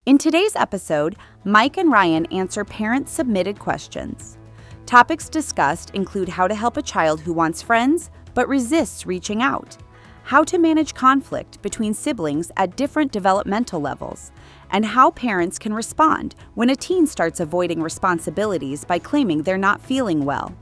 In today's episode, Mike and Ryan answer parent-submitted questions. Topics discussed include how to help a child who wants friends but resists reaching out, how to manage conflict between siblings at different developmental levels, and how parents can respond when a teen starts avoiding responsibilities by claiming they're not feeling well.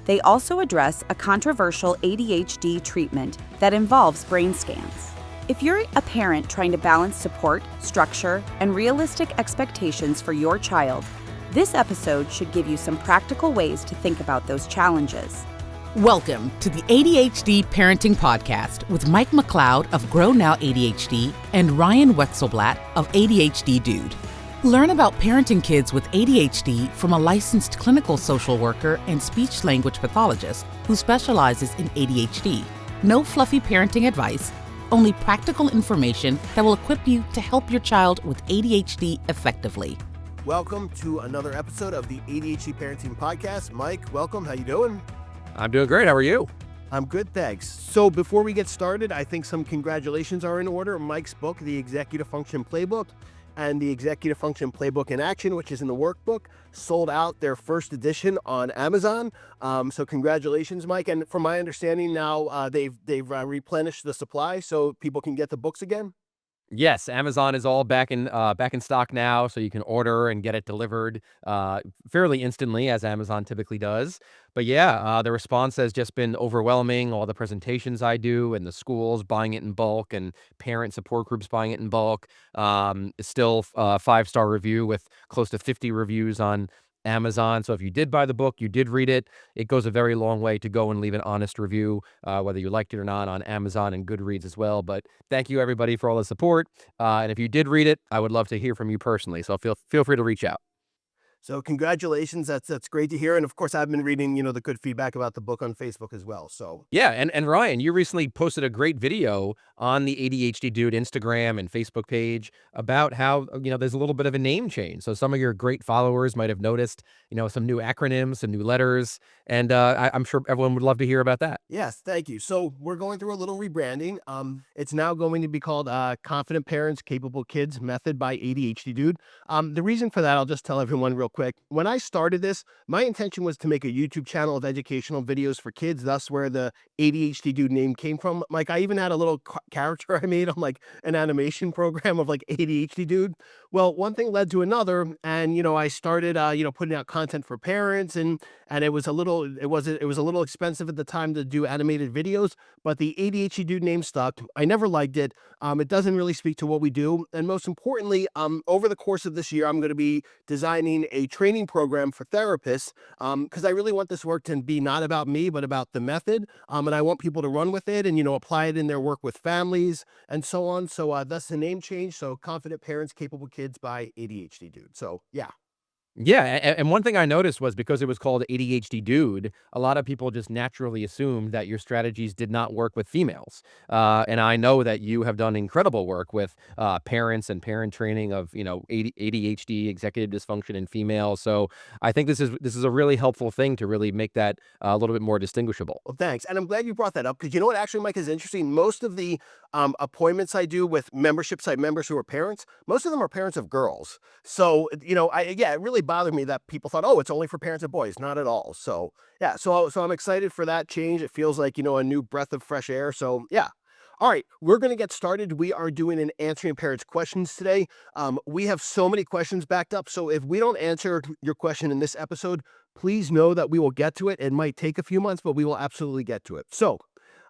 They also address a controversial ADHD treatment that involves brain scans. If you're a parent trying to balance support, structure, and realistic expectations for your child, this episode should give you some practical ways to think about those challenges. Welcome to the ADHD Parenting Podcast with Mike McLeod of Grow Now ADHD and Ryan Wetzelblatt of ADHD Dude. Learn about parenting kids with ADHD from a licensed clinical social worker and speech-language pathologist who specializes in ADHD. No fluffy parenting advice, only practical information that will equip you to help your child with ADHD effectively. Welcome to another episode of the ADHD Parenting Podcast. Mike, welcome. How you doing? I'm doing great. How are you? I'm good, thanks. So before we get started, I think some congratulations are in order. Mike's book, The Executive Function Playbook, and the Executive Function Playbook in Action, which is in the workbook, sold out their first edition on Amazon. So congratulations, Mike. And from my understanding now, they've replenished the supply so people can get the books again. Yes, Amazon is all back in stock now, so you can order and get it delivered fairly instantly, as Amazon typically does. But yeah, the response has just been overwhelming. All the presentations I do, and the schools buying it in bulk, and parent support groups buying it in bulk. It's still a 5-star review with close to 50 reviews on Amazon. So if you did buy the book, you did read it, it goes a very long way to go and leave an honest review, whether you liked it or not, on Amazon and Goodreads as well. But thank you, everybody, for all the support. And if you did read it, I would love to hear from you personally. So feel free to reach out. So congratulations. That's great to hear. And of course, I've been reading, the good feedback about the book on Facebook as well. So Yeah, and Ryan, you recently posted a great video on the ADHD Dude Instagram and Facebook page about how, there's a little bit of a name change. So some of your great followers might have noticed, some new acronyms, some new letters, and I'm sure everyone would love to hear about that. yes, thank you. So we're going through a little rebranding. It's now going to be called Confident Parents, Capable Kids Method by ADHD Dude. The reason for that, I'll just tell everyone real quick. When I started this, my intention was to make a YouTube channel of educational videos for kids. That's where the ADHD Dude name came from. Like, I even had a little character I made on like an animation program of like ADHD Dude. Well, one thing led to another, and I started putting out content for parents, and it was a little expensive at the time to do animated videos, but the ADHD Dude name stuck. I never liked it. It doesn't really speak to what we do, and most importantly, over the course of this year, I'm going to be designing a training program for therapists, because I really want this work to be not about me, but about the method, and I want people to run with it and apply it in their work with families and so on. So that's the name change. So Confident Parents, Capable Kids by ADHD Dude. So yeah. Yeah, and one thing I noticed was, because it was called ADHD Dude, a lot of people just naturally assumed that your strategies did not work with females. And I know that you have done incredible work with parents and parent training of, ADHD, executive dysfunction in females. So I think this is a really helpful thing to really make that a little bit more distinguishable. Well, thanks. And I'm glad you brought that up, because you know what, actually, Mike, is interesting. Most of the appointments I do with membership site members who are parents, most of them are parents of girls. So, it really bothered me that people thought, oh, it's only for parents of boys. Not at all. So, yeah, so I'm excited for that change. It feels like, a new breath of fresh air. So, yeah. All right, we're going to get started. We are doing an answering parents' questions today. We have so many questions backed up. So if we don't answer your question in this episode, please know that we will get to it. It might take a few months, but we will absolutely get to it. So,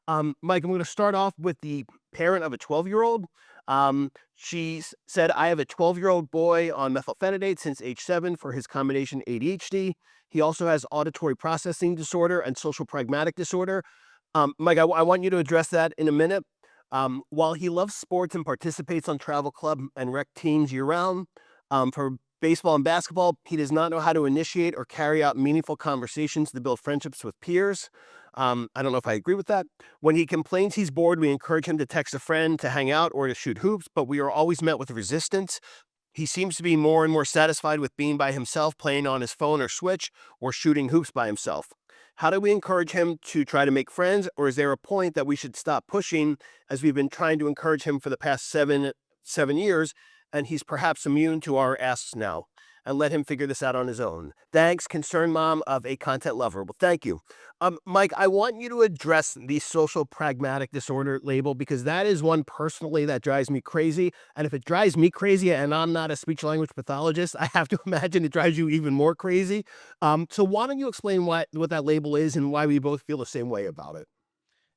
Mike, I'm going to start off with the parent of a 12-year-old. She said, I have a 12-year-old boy on methylphenidate since age 7 for his combination ADHD. He also has auditory processing disorder and social pragmatic disorder. Mike, I want you to address that in a minute. While he loves sports and participates on travel club and rec teams year-round, for baseball and basketball, he does not know how to initiate or carry out meaningful conversations to build friendships with peers. I don't know if I agree with that. When he complains he's bored, we encourage him to text a friend, to hang out, or to shoot hoops, but we are always met with resistance. He seems to be more and more satisfied with being by himself, playing on his phone or Switch, or shooting hoops by himself. How do we encourage him to try to make friends, or is there a point that we should stop pushing, as we've been trying to encourage him for the past seven years, and he's perhaps immune to our asks now. And let him figure this out on his own. Thanks, concerned mom of a content lover. Well, thank you. Mike, I want you to address the social pragmatic disorder label because that is one personally that drives me crazy. And if it drives me crazy and I'm not a speech language pathologist, I have to imagine it drives you even more crazy. So why don't you explain what that label is and why we both feel the same way about it?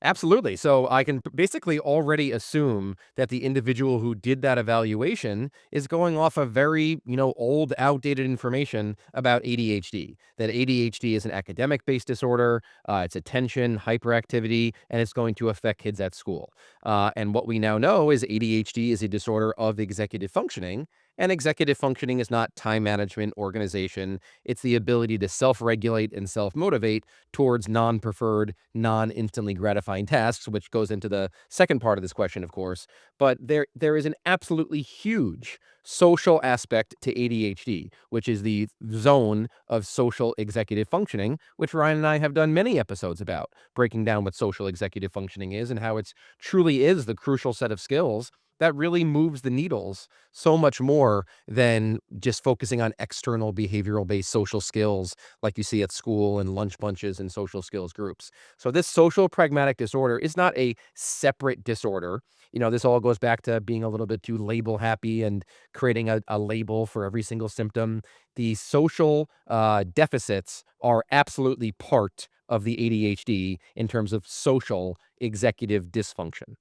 Absolutely. So I can basically already assume that the individual who did that evaluation is going off of very, old, outdated information about ADHD. That ADHD is an academic-based disorder, it's attention, hyperactivity, and it's going to affect kids at school. And what we now know is ADHD is a disorder of executive functioning, and executive functioning is not time management, organization. It's the ability to self-regulate and self-motivate towards non-preferred, non-instantly gratifying tasks, which goes into the second part of this question, of course. But there is an absolutely huge social aspect to ADHD, which is the zone of social executive functioning, which Ryan and I have done many episodes about, breaking down what social executive functioning is and how it's truly is the crucial set of skills that really moves the needles so much more than just focusing on external behavioral based social skills like you see at school and lunch bunches and social skills groups. So this social pragmatic disorder is not a separate disorder. This all goes back to being a little bit too label happy and creating a label for every single symptom. The social deficits are absolutely part of the ADHD in terms of social executive dysfunction.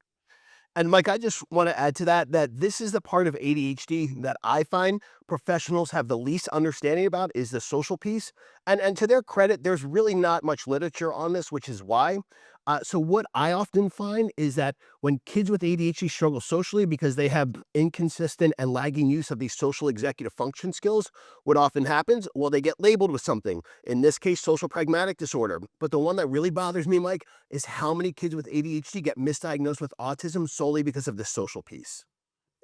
And Mike, I just want to add to that this is the part of ADHD that I find professionals have the least understanding about is the social piece. And to their credit, there's really not much literature on this, which is why. So what I often find is that when kids with ADHD struggle socially because they have inconsistent and lagging use of these social executive function skills, what often happens? Well, they get labeled with something. In this case, social pragmatic disorder. But the one that really bothers me, Mike, is how many kids with ADHD get misdiagnosed with autism solely because of this social piece.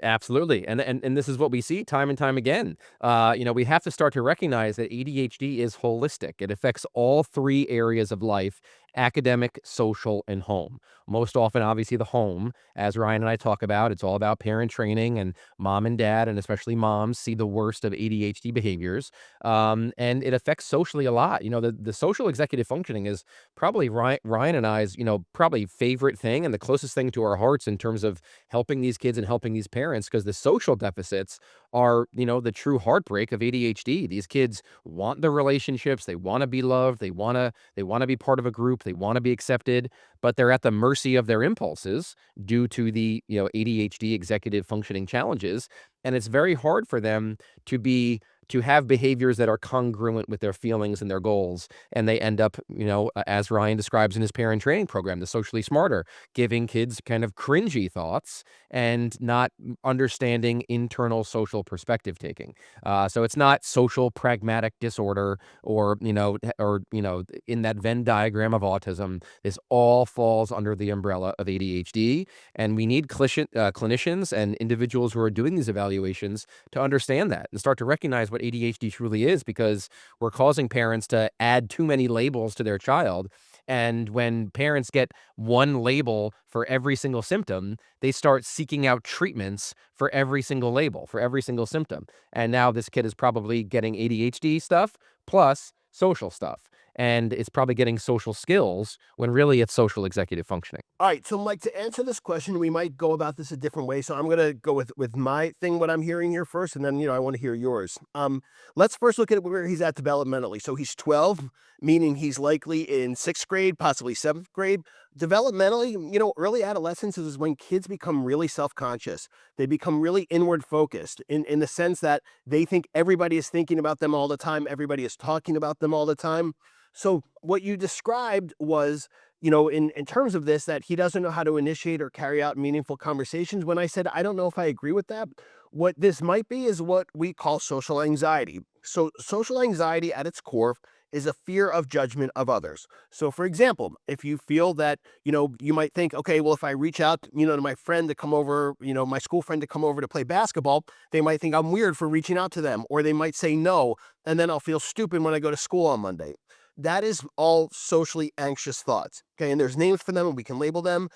Absolutely. And this is what we see time and time again. We have to start to recognize that ADHD is holistic. It affects all three areas of life: academic, social, and home. Most often, obviously, the home, as Ryan and I talk about, it's all about parent training, and mom and dad, and especially moms, see the worst of ADHD behaviors. And it affects socially a lot. The social executive functioning is probably Ryan and I's, probably favorite thing and the closest thing to our hearts in terms of helping these kids and helping these parents, because the social deficits are, the true heartbreak of ADHD. These kids want the relationships, they want to be loved, they want to be part of a group, they want to be accepted, but they're at the mercy of their impulses due to the, ADHD executive functioning challenges, and it's very hard for them to have behaviors that are congruent with their feelings and their goals. And they end up, as Ryan describes in his parent training program, the socially smarter, giving kids kind of cringy thoughts and not understanding internal social perspective taking. So it's not social pragmatic disorder or in that Venn diagram of autism. This all falls under the umbrella of ADHD. And we need clinicians and individuals who are doing these evaluations to understand that and start to recognize what ADHD truly is, because we're causing parents to add too many labels to their child. And when parents get one label for every single symptom, they start seeking out treatments for every single label, for every single symptom. And now this kid is probably getting ADHD stuff plus social stuff. And it's probably getting social skills when really it's social executive functioning. All right, so Mike, to answer this question, we might go about this a different way. So I'm going to go with my thing, what I'm hearing here first, and then I want to hear yours. Let's first look at where he's at developmentally. So he's 12, meaning he's likely in 6th grade, possibly 7th grade. Developmentally, early adolescence is when kids become really self-conscious. They become really inward focused in the sense that they think everybody is thinking about them all the time. Everybody is talking about them all the time. So what you described was, in terms of this, that he doesn't know how to initiate or carry out meaningful conversations. When I said, I don't know if I agree with that, what this might be is what we call social anxiety. So social anxiety at its core is a fear of judgment of others. So for example, if you feel that, you might think, okay, well, if I reach out, to my friend to come over, my school friend to come over to play basketball, they might think I'm weird for reaching out to them, or they might say no, and then I'll feel stupid when I go to school on Monday. That is all socially anxious thoughts. Okay. And there's names for them and we can label them.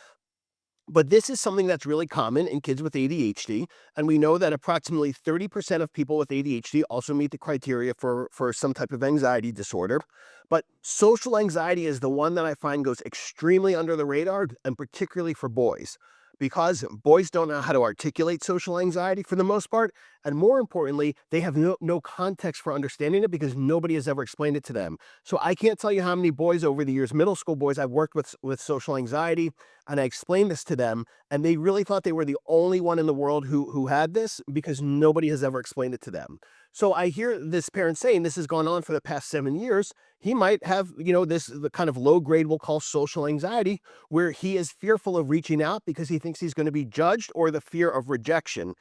But this is something that's really common in kids with ADHD. And we know that approximately 30% of people with ADHD also meet the criteria for some type of anxiety disorder. But social anxiety is the one that I find goes extremely under the radar, and particularly for boys, because boys don't know how to articulate social anxiety for the most part. And more importantly, they have no context for understanding it because nobody has ever explained it to them. So I can't tell you how many boys over the years, middle school boys, I've worked with social anxiety, and I explained this to them, and they really thought they were the only one in the world who had this because nobody has ever explained it to them. So I hear this parent saying this has gone on for the past 7 years. He might have, the kind of low grade we'll call social anxiety, where he is fearful of reaching out because he thinks he's going to be judged, or the fear of rejection,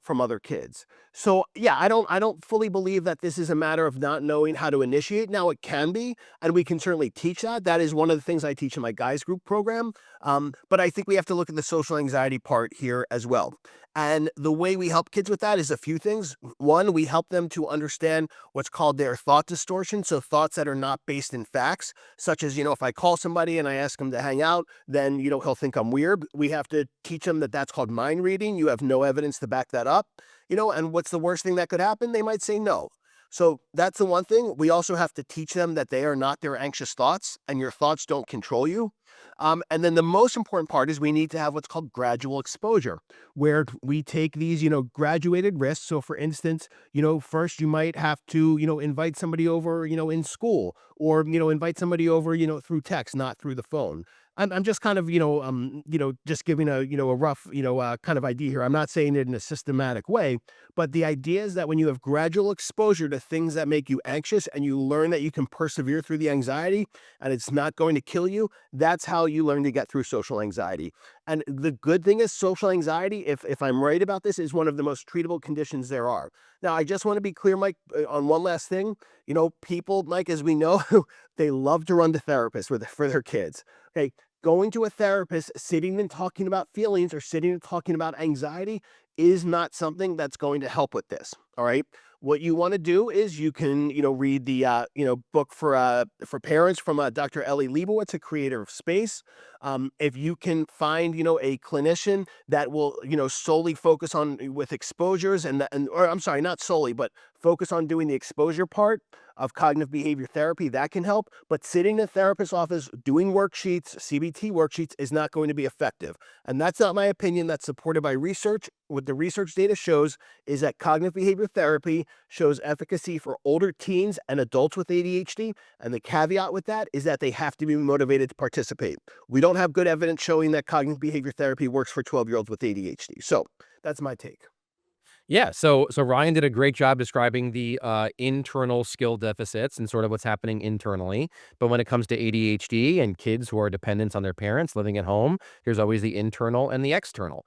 from other kids. So yeah, I don't fully believe that this is a matter of not knowing how to initiate. Now it can be, and we can certainly teach that. That is one of the things I teach in my guys group program. But I think we have to look at the social anxiety part here as well. And the way we help kids with that is a few things. One, we help them to understand what's called their thought distortion. So thoughts that are not based in facts, such as, if I call somebody and I ask him to hang out, then, he'll think I'm weird. We have to teach them that that's called mind reading. You have no evidence to back that up, and what's the worst thing that could happen? They might say no. So that's the one thing. We also have to teach them that they are not their anxious thoughts, and your thoughts don't control you. And then the most important part is we need to have what's called gradual exposure, where we take these, graduated risks. So for instance, first you might have to, invite somebody over, in school, or, invite somebody over, through text, not through the phone. I'm just kind of, just giving a rough, kind of idea here. I'm not saying it in a systematic way, but the idea is that when you have gradual exposure to things that make you anxious, and you learn that you can persevere through the anxiety and it's not going to kill you, that's how you learn to get through social anxiety. And the good thing is social anxiety, if I'm right about this, is one of the most treatable conditions there are. Now, I just want to be clear, Mike, on one last thing. People, Mike, as we know, they love to run to therapists for their kids. Okay. Going to a therapist, sitting and talking about feelings, or sitting and talking about anxiety, is not something that's going to help with this. All right. What you want to do is you can, read the, book for parents from Dr. Ellie Leibowitz, a creator of Space. If you can find, a clinician that will, solely focus on with exposures, or I'm sorry, not solely, but focus on doing the exposure part of cognitive behavior therapy, that can help. But sitting in a therapist's office doing worksheets, CBT worksheets, is not going to be effective. And that's not my opinion. That's supported by research. What the research data shows is that cognitive behavior therapy shows efficacy for older teens and adults with ADHD. And the caveat with that is that they have to be motivated to participate. We don't have good evidence showing that cognitive behavior therapy works for 12-year-olds with ADHD. So that's my take. Yeah, so Ryan did a great job describing the internal skill deficits and sort of what's happening internally. But when it comes to ADHD and kids who are dependent on their parents living at home, there's always the internal and the external.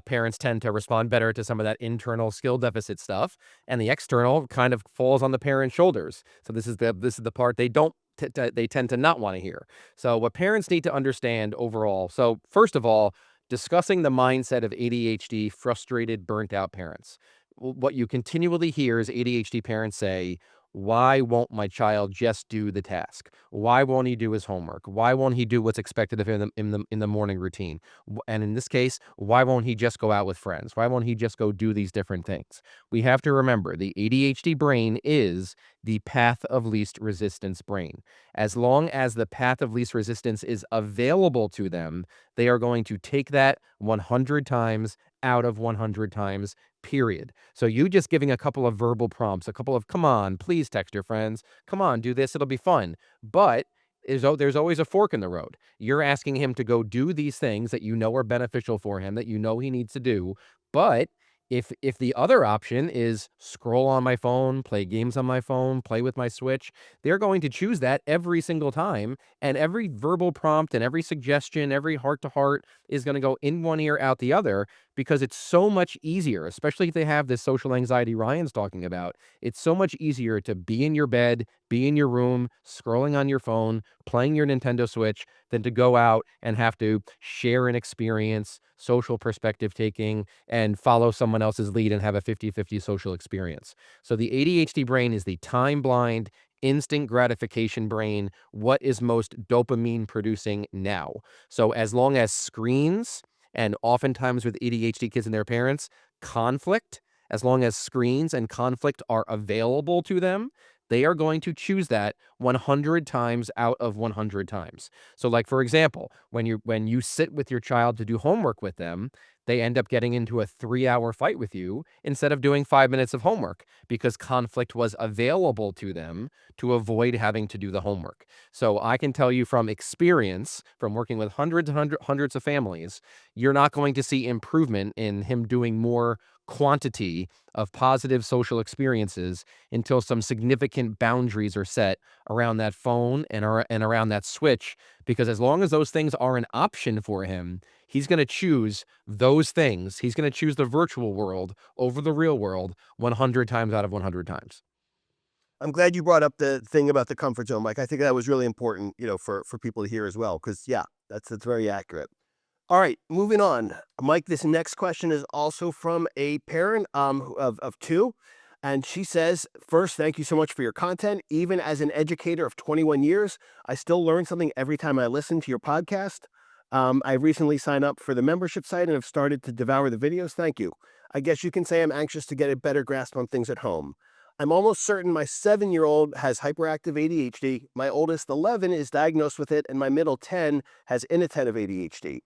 Parents tend to respond better to some of that internal skill deficit stuff, and the external kind of falls on the parent's shoulders. So this is the part they don't. They tend to not want to hear. So what parents need to understand overall. So first of all, discussing the mindset of ADHD frustrated, burnt out parents. What you continually hear is ADHD parents say, why won't my child just do the task? Why won't he do his homework? Why won't he do what's expected of him in the morning routine? And in this case, why won't he just go out with friends? Why won't he just go do these different things? We have to remember the ADHD brain is the path of least resistance brain. As long as the path of least resistance is available to them, they are going to take that 100 times out of 100 times, period. So you just giving a couple of verbal prompts, a couple of, come on, please text your friends. Come on, do this. It'll be fun. But there's always a fork in the road. You're asking him to go do these things that you know are beneficial for him, that you know he needs to do. But if the other option is scroll on my phone, play games on my phone, play with my Switch, they're going to choose that every single time. And every verbal prompt and every suggestion, every heart to heart is going to go in one ear, out the other, because it's so much easier, especially if they have this social anxiety Ryan's talking about. It's so much easier to be in your bed, be in your room, scrolling on your phone, playing your Nintendo Switch, than to go out and have to share an experience, social perspective taking, and follow someone else's lead and have a 50-50 social experience. So the ADHD brain is the time blind, instant gratification brain. What is most dopamine producing now? So as long as screens, and oftentimes with ADHD kids and their parents, conflict, as long as screens and conflict are available to them, they are going to choose that 100 times out of 100 times. So like for example, when you sit with your child to do homework with them, they end up getting into a 3-hour fight with you instead of doing 5 minutes of homework because conflict was available to them to avoid having to do the homework. So I can tell you from experience, from working with hundreds of families, you're not going to see improvement in him doing more quantity of positive social experiences until some significant boundaries are set around that phone and around that switch. Because as long as those things are an option for him, he's going to choose those things. He's going to choose the virtual world over the real world 100 times out of 100 times. I'm glad you brought up the thing about the comfort zone, Mike. I think that was really important, for people to hear as well, because yeah, that's very accurate. All right, moving on. Mike, this next question is also from a parent of two. And she says, first, thank you so much for your content. Even as an educator of 21 years, I still learn something every time I listen to your podcast. I recently signed up for the membership site and have started to devour the videos. Thank you. I guess you can say I'm anxious to get a better grasp on things at home. I'm almost certain my 7-year-old has hyperactive ADHD. My oldest 11 is diagnosed with it, and my middle 10 has inattentive ADHD.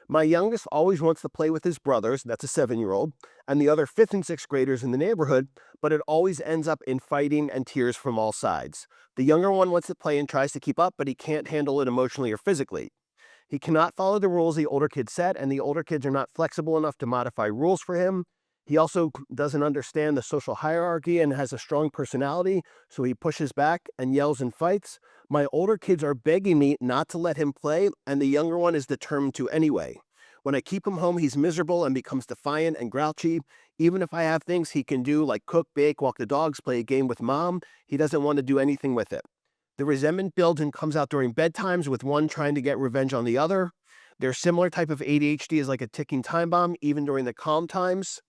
My youngest always wants to play with his brothers, that's a 7-year-old, and the other 5th and 6th graders in the neighborhood, but it always ends up in fighting and tears from all sides. The younger one wants to play and tries to keep up, but he can't handle it emotionally or physically. He cannot follow the rules the older kids set, and the older kids are not flexible enough to modify rules for him. He also doesn't understand the social hierarchy and has a strong personality, so he pushes back and yells and fights. My older kids are begging me not to let him play, and the younger one is determined to anyway. When I keep him home, he's miserable and becomes defiant and grouchy. Even if I have things he can do, like cook, bake, walk the dogs, play a game with mom, he doesn't want to do anything with it. The resentment builds and comes out during bedtimes, with one trying to get revenge on the other. Their similar type of ADHD is like a ticking time bomb, even during the calm times.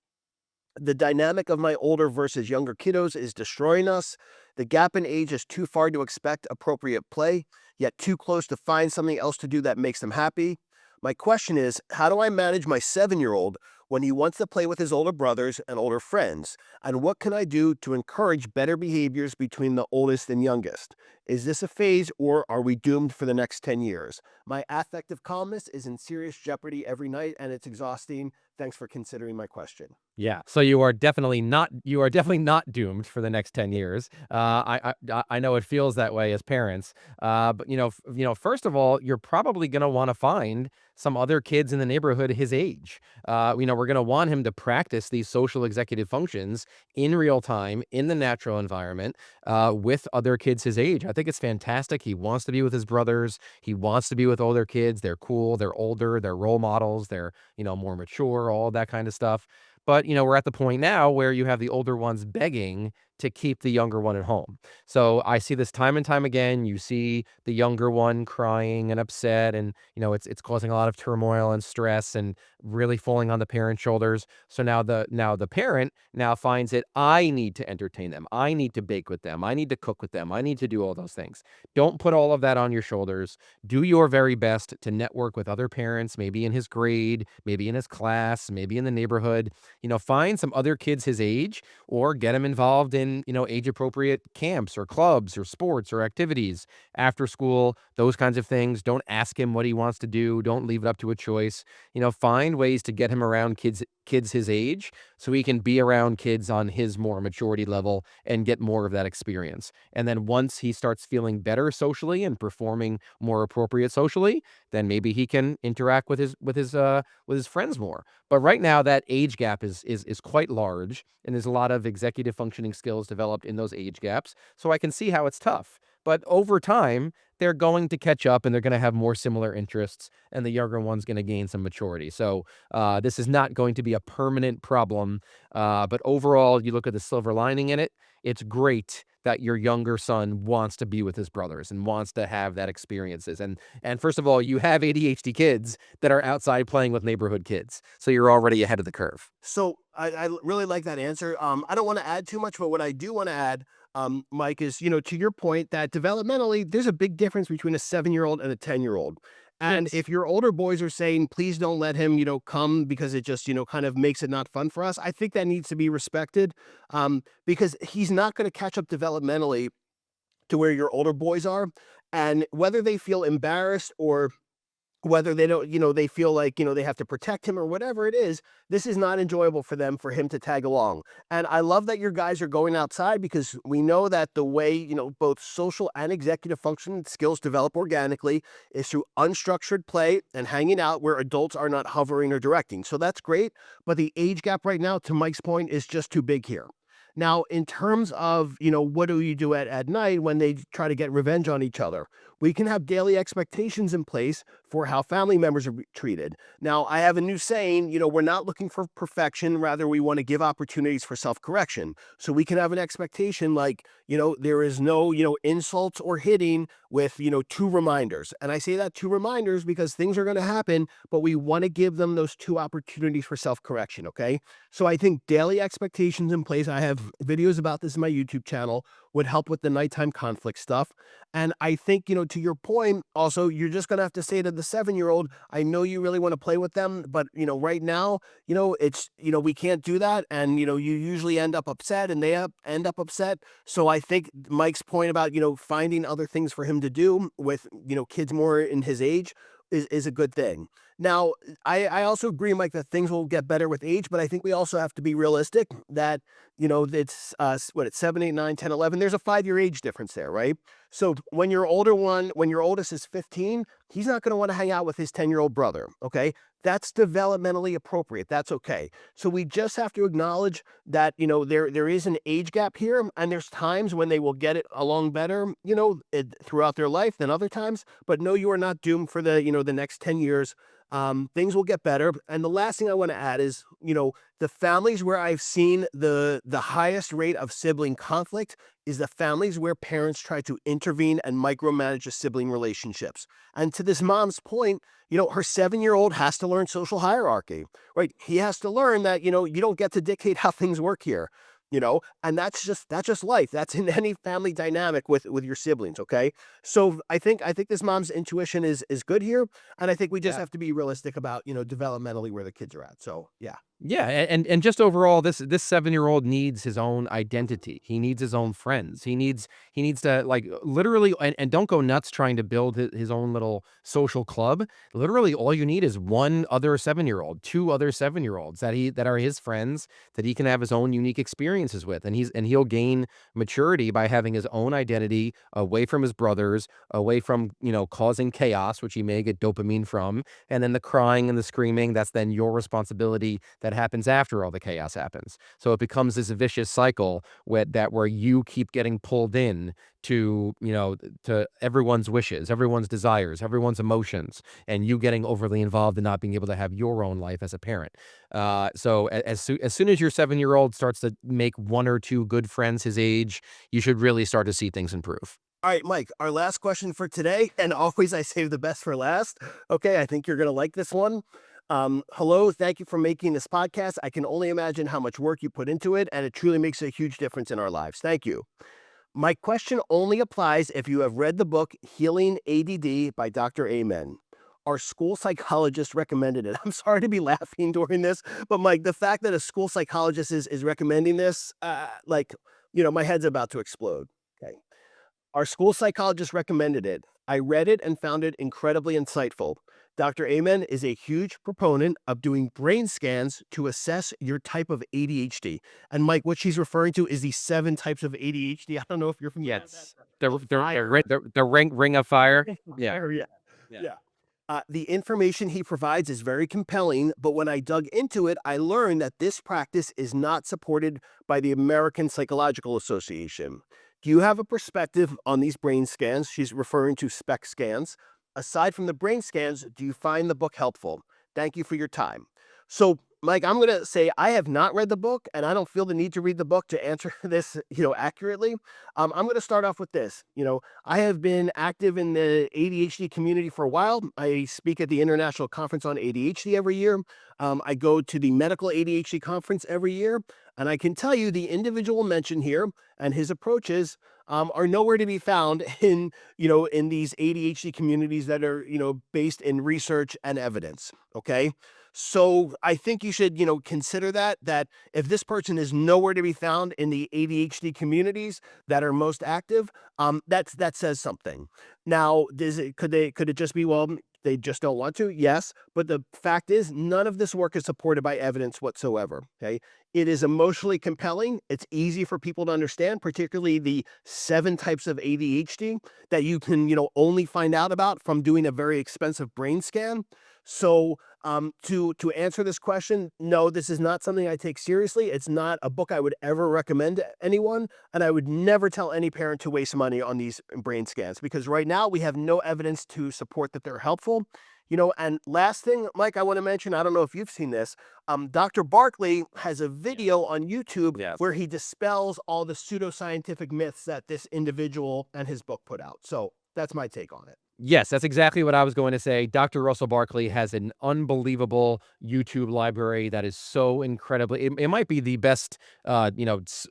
The dynamic of my older versus younger kiddos is destroying us. The gap in age is too far to expect appropriate play, yet too close to find something else to do that makes them happy. My question is, how do I manage my 7-year-old when he wants to play with his older brothers and older friends? And what can I do to encourage better behaviors between the oldest and youngest? Is this a phase, or are we doomed for the next 10 years? My affective calmness is in serious jeopardy every night, and it's exhausting. Thanks for considering my question. Yeah. So you are definitely not doomed for the next 10 years. I know it feels that way as parents. But first of all, you're probably going to want to find some other kids in the neighborhood his age. We're going to want him to practice these social executive functions in real time in the natural environment with other kids his age. I think it's fantastic. He wants to be with his brothers. He wants to be with older kids. They're cool. They're older. They're role models. They're, more mature, all that kind of stuff. But, we're at the point now where you have the older ones begging to keep the younger one at home. So I see this time and time again. You see the younger one crying and upset, and, it's causing a lot of turmoil and stress and really falling on the parent's shoulders. So now the parent now finds it, I need to entertain them. I need to bake with them. I need to cook with them. I need to do all those things. Don't put all of that on your shoulders. Do your very best to network with other parents, maybe in his grade, maybe in his class, maybe in the neighborhood. Find some other kids his age, or get him involved in, age appropriate camps or clubs or sports or activities after school, those kinds of things. Don't ask him what he wants to do. Don't leave it up to a choice. Find ways to get him around kids his age so he can be around kids on his more maturity level and get more of that experience. And then once he starts feeling better socially and performing more appropriate socially, then maybe he can interact with his friends more. But right now that age gap is quite large, and there's a lot of executive functioning skills developed in those age gaps. So I can see how it's tough. But over time, they're going to catch up, and they're going to have more similar interests, and the younger one's going to gain some maturity. So this is not going to be a permanent problem. But overall, you look at the silver lining in it, it's great that your younger son wants to be with his brothers and wants to have that experiences. And first of all, you have ADHD kids that are outside playing with neighborhood kids, so you're already ahead of the curve. So I really like that answer. I don't want to add too much, but what I do want to add, Mike, is, to your point that developmentally, there's a big difference between a 7-year-old and a 10-year-old. And Yes. if your older boys are saying, please don't let him, come because it just, kind of makes it not fun for us, I think that needs to be respected, because he's not going to catch up developmentally to where your older boys are. And whether they feel embarrassed or whether they don't, they feel like, they have to protect him or whatever it is, this is not enjoyable for them, for him to tag along. And I love that your guys are going outside, because we know that the way, both social and executive function skills develop organically is through unstructured play and hanging out where adults are not hovering or directing. So that's great. But the age gap right now, to Mike's point, is just too big here. Now, in terms of, what do you do at night when they try to get revenge on each other? We can have daily expectations in place for how family members are treated. Now, I have a new saying, we're not looking for perfection. Rather, we want to give opportunities for self-correction. So we can have an expectation like, there is no, insults or hitting with, 2 reminders. And I say that 2 reminders because things are going to happen, but we want to give them those 2 opportunities for self-correction, okay? So I think daily expectations in place, I have videos about this in my YouTube channel, would help with the nighttime conflict stuff. And I think, to your point, also, you're just going to have to say to the 7-year-old, I know you really want to play with them, but, right now, it's, we can't do that. And, you usually end up upset and they end up upset. So I think Mike's point about, finding other things for him to do with, kids more in his age is a good thing. Now, I also agree, Mike, that things will get better with age, but I think we also have to be realistic that, it's, it's 7, 8, 9, 10, 11. There's a 5-year age difference there, right? So when your oldest is 15, he's not going to want to hang out with his 10-year-old brother, okay? That's developmentally appropriate. That's okay. So we just have to acknowledge that, there is an age gap here, and there's times when they will get it along better, throughout their life than other times. But no, you are not doomed for the, the next 10 years. Things will get better. And the last thing I want to add is, the families where I've seen the highest rate of sibling conflict is the families where parents try to intervene and micromanage the sibling relationships. And to this mom's point, her 7-year-old has to learn social hierarchy, right? He has to learn that, you don't get to dictate how things work here. And that's just life. That's in any family dynamic with your siblings. Okay. So I think this mom's intuition is good here. And I think we just have to be realistic about, developmentally where the kids are at. So, yeah. Yeah, and just overall, this 7-year-old needs his own identity. He needs his own friends. He needs to, like, literally, and don't go nuts trying to build his own little social club. Literally, all you need is one other 7-year-old, 2 other 7-year-olds that are his friends, that he can have his own unique experiences with, and he'll gain maturity by having his own identity away from his brothers, away from, causing chaos, which he may get dopamine from, and then the crying and the screaming, that's then your responsibility. That happens after all the chaos happens. So it becomes this vicious cycle where you keep getting pulled in to, to everyone's wishes, everyone's desires, everyone's emotions, and you getting overly involved and not being able to have your own life as a parent. So as soon as your 7-year-old starts to make 1 or 2 good friends his age, you should really start to see things improve. All right, Mike, our last question for today, and always I save the best for last. Okay, I think you're going to like this one. Hello, thank you for making this podcast. I can only imagine how much work you put into it, and it truly makes a huge difference in our lives. Thank you. My question only applies if you have read the book Healing ADD by Dr. Amen. Our school psychologist recommended it. I'm sorry to be laughing during this, but Mike, the fact that a school psychologist is recommending this, my head's about to explode. Okay. Our school psychologist recommended it. I read it and found it incredibly insightful. Dr. Amen is a huge proponent of doing brain scans to assess your type of ADHD. And Mike, what she's referring to is the 7 types of ADHD. I don't know if you're familiar with that. The ring of fire. Yeah. The information he provides is very compelling, but when I dug into it, I learned that this practice is not supported by the American Psychological Association. Do you have a perspective on these brain scans? She's referring to SPECT scans. Aside from the brain scans, do you find the book helpful? Thank you for your time. So, Mike, I'm going to say I have not read the book, and I don't feel the need to read the book to answer this, accurately. I'm going to start off with this. I have been active in the ADHD community for a while. I speak at the International Conference on ADHD every year. I go to the Medical ADHD Conference every year, and I can tell you the individual mentioned here and his approaches are nowhere to be found in these ADHD communities that are, based in research and evidence. Okay. So I think you should, consider that if this person is nowhere to be found in the ADHD communities that are most active, that says something. Now, could it just be, well, they just don't want to? Yes, but the fact is, none of this work is supported by evidence whatsoever. Okay, it is emotionally compelling. It's easy for people to understand, particularly the 7 types of ADHD that you can, only find out about from doing a very expensive brain scan. So to answer this question, no, this is not something I take seriously. It's not a book I would ever recommend to anyone, and I would never tell any parent to waste money on these brain scans because right now we have no evidence to support that they're helpful. And last thing, Mike, I want to mention, I don't know if you've seen this. Dr. Barkley has a video on YouTube where he dispels all the pseudoscientific myths that this individual and his book put out. So that's my take on it. Yes, that's exactly what I was going to say. Dr. Russell Barkley has an unbelievable YouTube library that is so incredibly, it might be the best,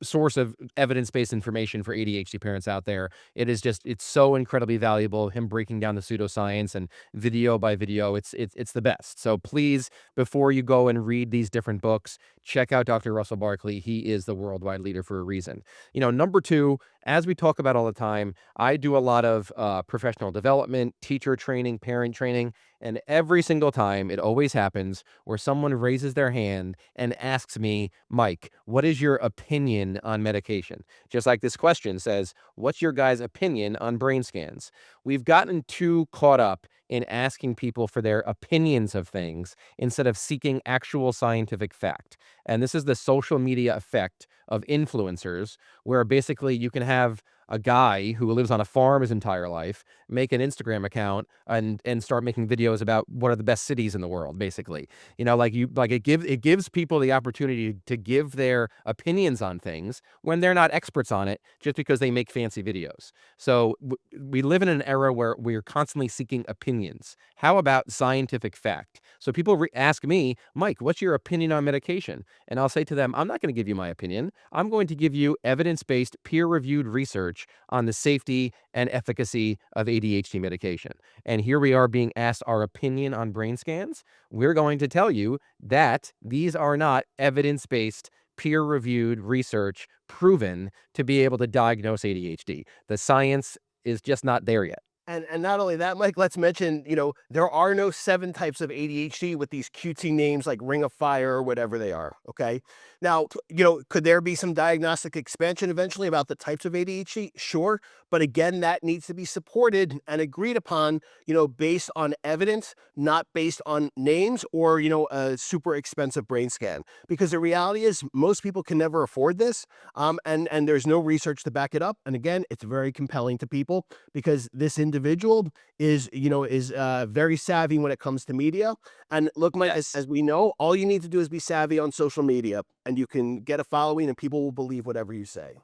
source of evidence-based information for ADHD parents out there. It's so incredibly valuable. Him breaking down the pseudoscience and video by video, it's the best. So please, before you go and read these different books, check out Dr. Russell Barkley. He is the worldwide leader for a reason. Number 2, as we talk about all the time, I do a lot of professional development, teacher training, parent training, and every single time it always happens where someone raises their hand and asks me, Mike, what is your opinion on medication? Just like this question says, what's your guys' opinion on brain scans? We've gotten too caught up in asking people for their opinions of things instead of seeking actual scientific fact. And this is the social media effect of influencers, where basically you can have a guy who lives on a farm his entire life make an Instagram account and start making videos about what are the best cities in the world, basically. It gives people the opportunity to give their opinions on things when they're not experts on it just because they make fancy videos. So we live in an era where we're constantly seeking opinions. How about scientific fact? So people ask me, Mike, what's your opinion on medication? And I'll say to them, I'm not going to give you my opinion. I'm going to give you evidence-based, peer-reviewed research on the safety and efficacy of ADHD medication. And here we are being asked our opinion on brain scans. We're going to tell you that these are not evidence-based, peer-reviewed research proven to be able to diagnose ADHD. The science is just not there yet. And not only that, Mike, let's mention, there are no 7 types of ADHD with these cutesy names like Ring of Fire or whatever they are. Okay. Now, could there be some diagnostic expansion eventually about the types of ADHD? Sure. But again, that needs to be supported and agreed upon, based on evidence, not based on names or, a super expensive brain scan. Because the reality is most people can never afford this. And there's no research to back it up. And again, it's very compelling to people because this individual is very savvy when it comes to media. And look, Mike, as we know, all you need to do is be savvy on social media and you can get a following and people will believe whatever you say.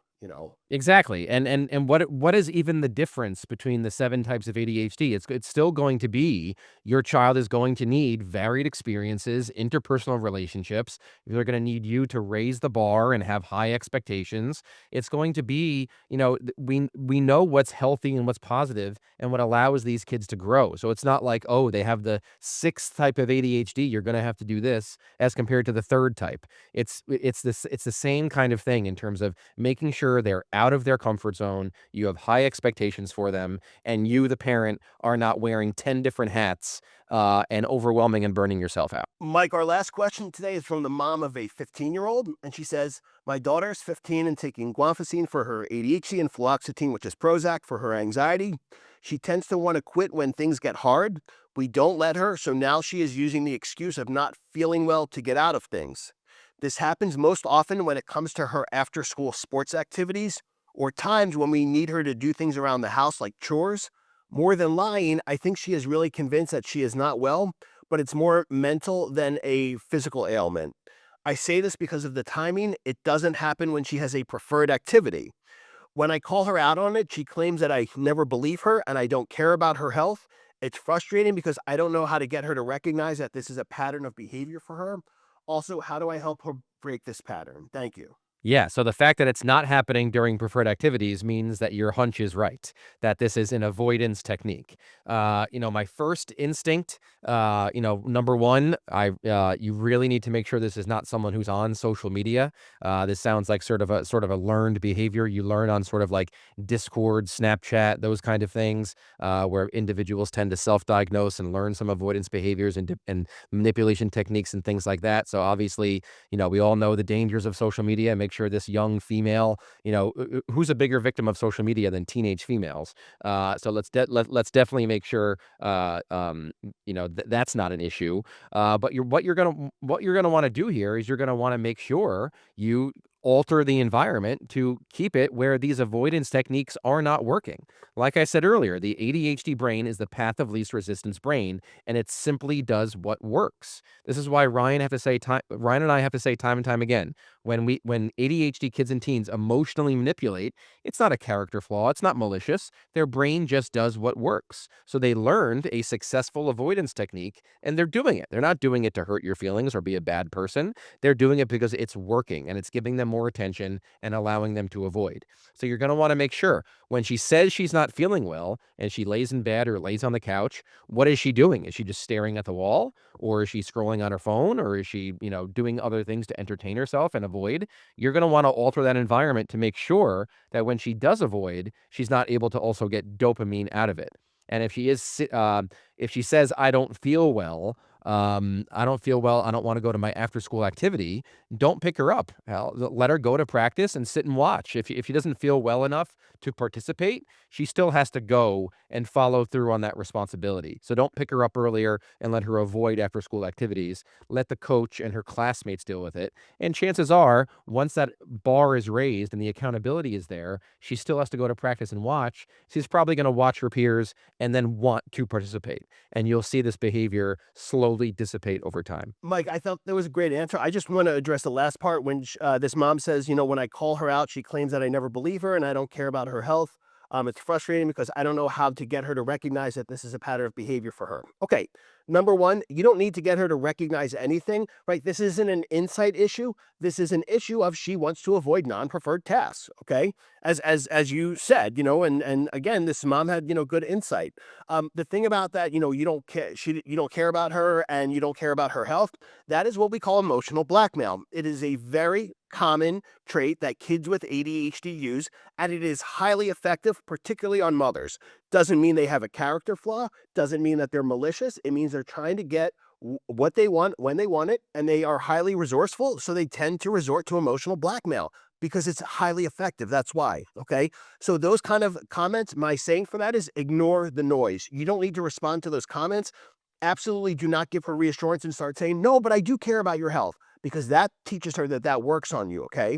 Exactly. And what is even the difference between the 7 types of ADHD? It's still going to be your child is going to need varied experiences, interpersonal relationships. They're going to need you to raise the bar and have high expectations. It's going to be, we know what's healthy and what's positive and what allows these kids to grow. So it's not like, oh, they have the 6th type of ADHD, you're going to have to do this as compared to the 3rd type. It's the same kind of thing in terms of making sure they're out of their comfort zone, you have high expectations for them, and you, the parent, are not wearing 10 different hats and overwhelming and burning yourself out. Mike, our last question today is from the mom of a 15-year-old, and she says, my daughter is 15 and taking guanfacine for her ADHD and fluoxetine, which is Prozac, for her anxiety. She tends to want to quit when things get hard. We don't let her, so now she is using the excuse of not feeling well to get out of things. This happens most often when it comes to her after-school sports activities or times when we need her to do things around the house like chores. More than lying, I think she is really convinced that she is not well, but it's more mental than a physical ailment. I say this because of the timing. It doesn't happen when she has a preferred activity. When I call her out on it, she claims that I never believe her and I don't care about her health. It's frustrating because I don't know how to get her to recognize that this is a pattern of behavior for her. Also, how do I help her break this pattern? Thank you. Yeah, so the fact that it's not happening during preferred activities means that your hunch is right, that this is an avoidance technique. My first instinct, number one, you really need to make sure this is not someone who's on social media. This sounds like sort of a learned behavior you learn on sort of like Discord, Snapchat, those kind of things, where individuals tend to self-diagnose and learn some avoidance behaviors and manipulation techniques and things like that. So obviously, we all know the dangers of social media. Make sure this young female, who's a bigger victim of social media than teenage females. So let's definitely make sure, that's not an issue. But what you're gonna want to do here is you're gonna want to make sure you alter the environment to keep it where these avoidance techniques are not working. Like I said earlier, the ADHD brain is the path of least resistance brain, and it simply does what works. This is why Ryan and I have to say time and time again, when ADHD kids and teens emotionally manipulate, it's not a character flaw, it's not malicious. Their brain just does what works. So they learned a successful avoidance technique and they're doing it. They're not doing it to hurt your feelings or be a bad person. They're doing it because it's working and it's giving them more attention and allowing them to avoid. So you're going to want to make sure when she says she's not feeling well and she lays in bed or lays on the couch, what is she doing? Is she just staring at the wall, or is she scrolling on her phone, or is she, doing other things to entertain herself and avoid? You're going to want to alter that environment to make sure that when she does avoid, she's not able to also get dopamine out of it. And if she says, I don't feel well, I don't want to go to my after school activity, don't pick her up. Let her go to practice and sit and watch. If she doesn't feel well enough to participate, she still has to go and follow through on that responsibility. So don't pick her up earlier and let her avoid after school activities. Let the coach and her classmates deal with it. And chances are, once that bar is raised and the accountability is there, she still has to go to practice and watch. She's probably going to watch her peers and then want to participate. And you'll see this behavior slowly dissipate over time. Mike, I thought that was a great answer. I just want to address the last part when this mom says, when I call her out, she claims that I never believe her and I don't care about her health. It's frustrating because I don't know how to get her to recognize that this is a pattern of behavior for her. Okay, number one, you don't need to get her to recognize anything, right? This isn't an insight issue. This is an issue of she wants to avoid non-preferred tasks. Okay, as you said, and again, this mom had good insight. The thing about that, you don't care. You don't care about her, and you don't care about her health. That is what we call emotional blackmail. It is a very common trait that kids with ADHD use, and it is highly effective, particularly on mothers. Doesn't mean they have a character flaw, doesn't mean that they're malicious. It means they're trying to get what they want when they want it, and they are highly resourceful, so they tend to resort to emotional blackmail because it's highly effective. That's why. Okay. So those kind of comments, my saying for that is ignore the noise. You don't need to respond to those comments. Absolutely do not give her reassurance and start saying, no, but I do care about your health, because that teaches her that works on you. Okay.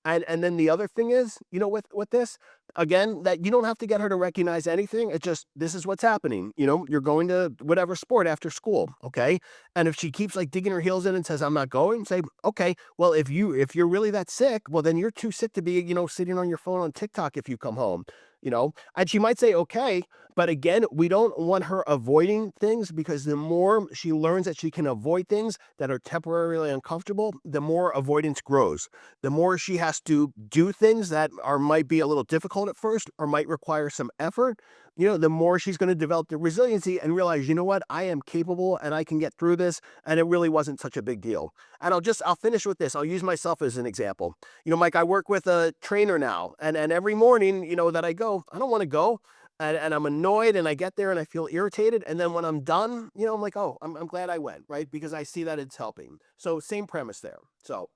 And then the other thing is, with this, again, that you don't have to get her to recognize anything. It's just, this is what's happening. You're going to whatever sport after school. Okay. And if she keeps like digging her heels in and says, I'm not going, say, okay, well, if you're really that sick, well, then you're too sick to be, sitting on your phone on TikTok if you come home. And she might say, okay, but again, we don't want her avoiding things, because the more she learns that she can avoid things that are temporarily uncomfortable, the more avoidance grows. The more she has to do things that might be a little difficult at first or might require some effort, the more she's going to develop the resiliency and realize, what, I am capable and I can get through this. And it really wasn't such a big deal. And I'll finish with this. I'll use myself as an example. Mike, I work with a trainer now, and every morning, that I go, I don't want to go. And I'm annoyed, and I get there and I feel irritated. And then when I'm done, I'm like, oh, I'm glad I went, right? Because I see that it's helping. So same premise there. So.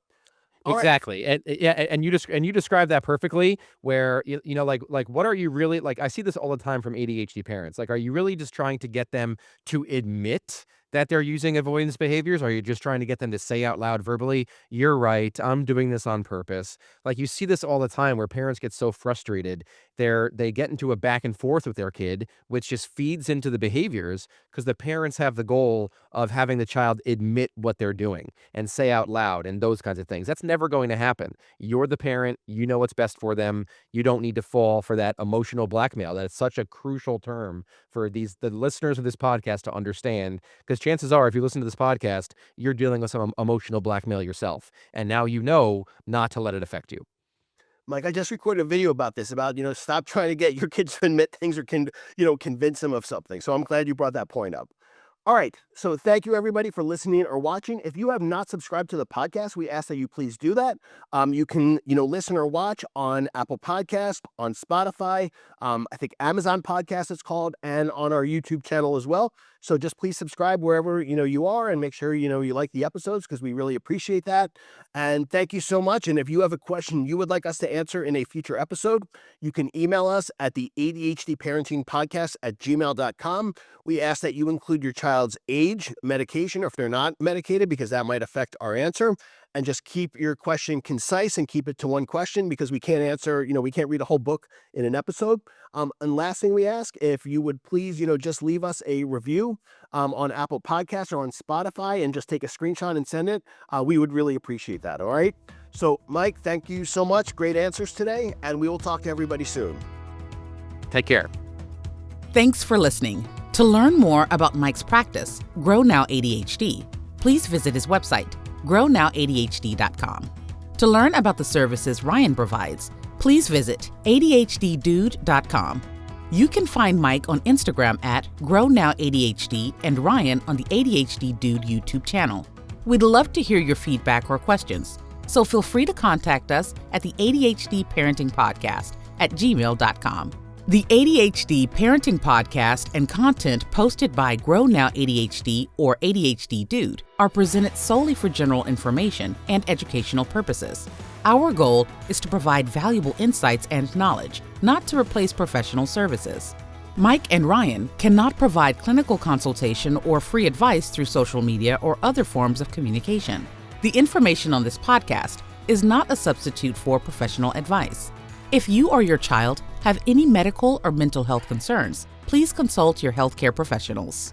All right. Exactly. And yeah, and you described that perfectly, where like what are you really like? I see this all the time from ADHD parents. Like, are you really just trying to get them to admit that they're using avoidance behaviors? Are you just trying to get them to say out loud verbally, "You're right, I'm doing this on purpose"? Like, you see this all the time where parents get so frustrated, they get into a back and forth with their kid, which just feeds into the behaviors because the parents have the goal of having the child admit what they're doing and say out loud and those kinds of things. That's never going to happen. You're the parent, you know what's best for them. You don't need to fall for that emotional blackmail. That's such a crucial term for the listeners of this podcast to understand, because chances are, if you listen to this podcast, you're dealing with some emotional blackmail yourself, and now you know not to let it affect you. Mike, I just recorded a video about this, about, stop trying to get your kids to admit things or convince them of something. So I'm glad you brought that point up. All right. So thank you, everybody, for listening or watching. If you have not subscribed to the podcast, we ask that you please do that. You can, listen or watch on Apple Podcast, on Spotify, I think Amazon Podcast it's called, and on our YouTube channel as well. So just please subscribe wherever, you are, and make sure, you like the episodes, because we really appreciate that. And thank you so much. And if you have a question you would like us to answer in a future episode, you can email us at the ADHD Parenting Podcast at gmail.com. We ask that you include your child's age, medication, or if they're not medicated, because that might affect our answer. And just keep your question concise and keep it to one question, because we can't answer, we can't read a whole book in an episode. And last thing we ask, if you would please, just leave us a review on Apple Podcasts or on Spotify, and just take a screenshot and send it. We would really appreciate that. All right. So, Mike, thank you so much. Great answers today. And we will talk to everybody soon. Take care. Thanks for listening. To learn more about Mike's practice, Grow Now ADHD, please visit his website, grownowadhd.com. To learn about the services Ryan provides, please visit adhddude.com. You can find Mike on Instagram at grownowadhd and Ryan on the ADHD Dude YouTube channel. We'd love to hear your feedback or questions, so feel free to contact us at the ADHD Parenting Podcast at gmail.com. The ADHD Parenting Podcast and content posted by Grow Now ADHD or ADHD Dude are presented solely for general information and educational purposes. Our goal is to provide valuable insights and knowledge, not to replace professional services. Mike and Ryan cannot provide clinical consultation or free advice through social media or other forms of communication. The information on this podcast is not a substitute for professional advice. If you or your child have any medical or mental health concerns, please consult your healthcare professionals.